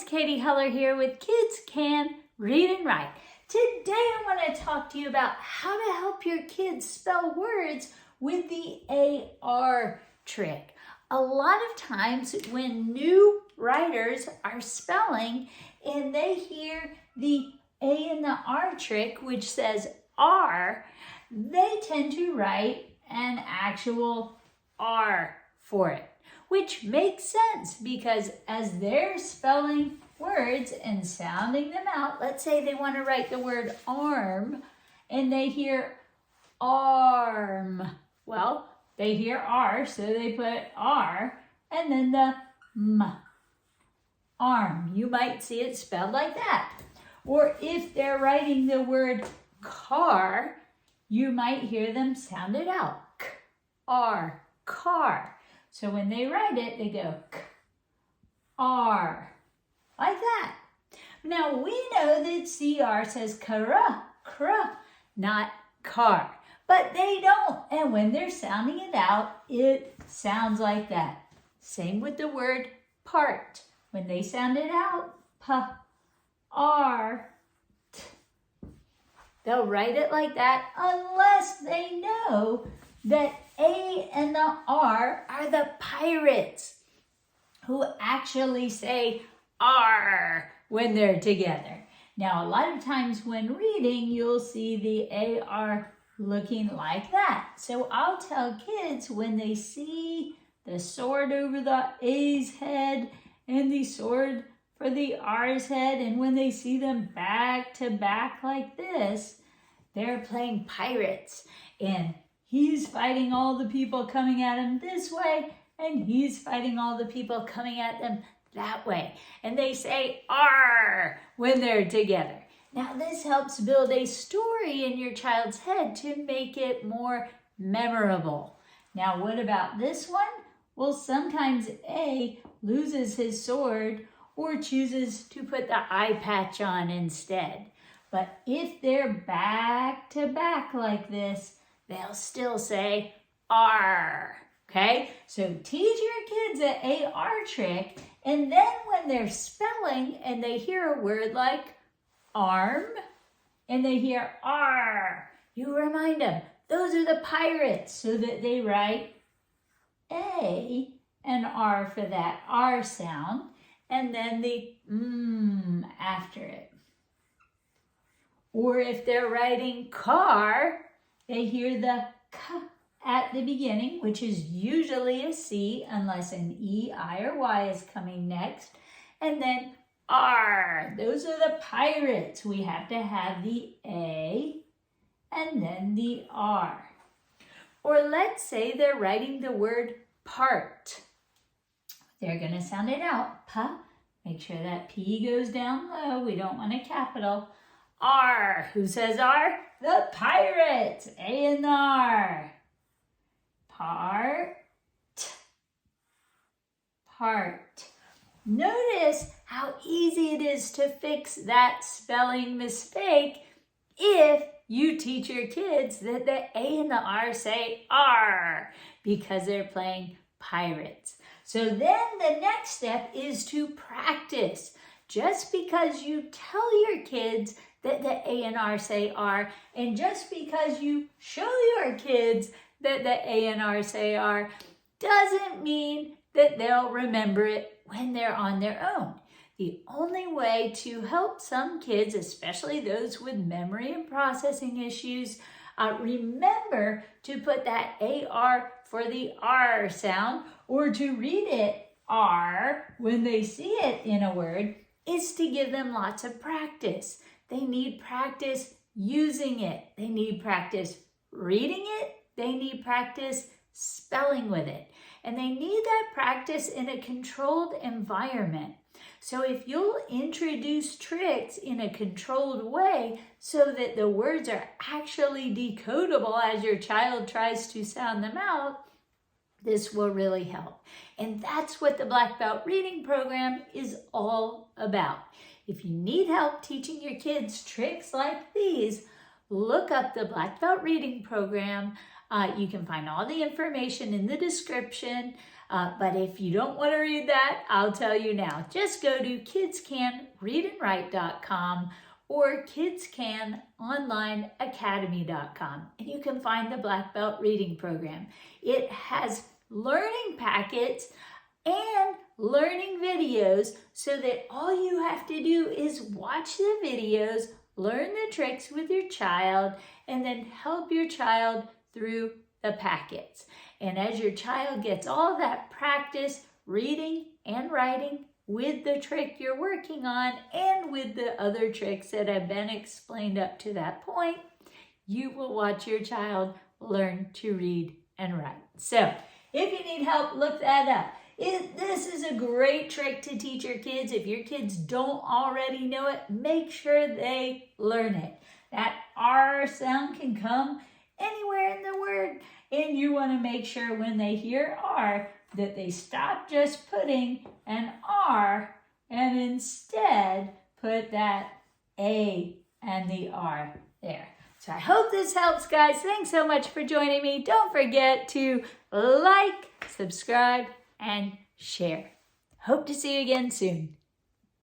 Katy Huller here with Kids Can Read and Write. Today I want to talk to you about how to help your kids spell words with the AR trick. A lot of times when new writers are spelling and they hear the A and the R trick, which says R, they tend to write an actual R for it, which makes sense because as they're spelling words and sounding them out, let's say they want to write the word arm and they hear arm. Well, they hear R, so they put R and then the M, arm. You might see it spelled like that. Or if they're writing the word car, you might hear them sound it out. K, R, car. So when they write it, they go K, R, like that. Now we know that CR says kara, not car, but they don't. And when they're sounding it out, it sounds like that. Same with the word part. When they sound it out, P, R, T. They'll write it like that unless they know that A and the R are the pirates who actually say R when they're together. Now, a lot of times when reading, you'll see the AR looking like that. So I'll tell kids when they see the sword over the A's head and the sword for the R's head, and when they see them back to back like this, they're playing pirates. And he's fighting all the people coming at him this way, and he's fighting all the people coming at them that way. And they say R when they're together. Now this helps build a story in your child's head to make it more memorable. Now what about this one? Well, sometimes A loses his sword or chooses to put the eye patch on instead. But if they're back to back like this, they'll still say R, okay? So teach your kids an AR trick, and then when they're spelling and they hear a word like arm and they hear R, you remind them, those are the pirates, so that they write A and R for that R sound, and then the after it. Or if they're writing car, they hear the K at the beginning, which is usually a C unless an E, I, or Y is coming next. And then R, those are the pirates. We have to have the A and then the R. Or let's say they're writing the word part. They're going to sound it out. P, make sure that P goes down low. We don't want a capital. R, who says R? The pirates, A and R. Part, part. Notice how easy it is to fix that spelling mistake if you teach your kids that the A and the R say R because they're playing pirates. So then the next step is to practice. Just because you tell your kids that the A and R say R, and just because you show your kids that the A and R say R, doesn't mean that they'll remember it when they're on their own. The only way to help some kids, especially those with memory and processing issues, remember to put that AR for the R sound, or to read it R when they see it in a word, is to give them lots of practice. They need practice using it. They need practice reading it. They need practice spelling with it. And they need that practice in a controlled environment. So if you'll introduce tricks in a controlled way so that the words are actually decodable as your child tries to sound them out, this will really help. And that's what the Black Belt Reading Program is all about. If you need help teaching your kids tricks like these, look up the Black Belt Reading Program. You can find all the information in the description. But if you don't want to read that, I'll tell you now. Just go to kidscanreadandwrite.com or kidscanonlineacademy.com, and you can find the Black Belt Reading Program. It has learning packets and learning videos so that all you have to do is watch the videos, learn the tricks with your child, and then help your child through the packets. And as your child gets all that practice reading and writing with the trick you're working on and with the other tricks that have been explained up to that point, you will watch your child learn to read and write. So if you need help, look that up. This is a great trick to teach your kids. If your kids don't already know it, make sure they learn it. That R sound can come anywhere in the word, and you want to make sure when they hear R that they stop just putting an R and instead put that A and the R there. So I hope this helps, guys. Thanks so much for joining me. Don't forget to like, subscribe, and share. Hope to see you again soon.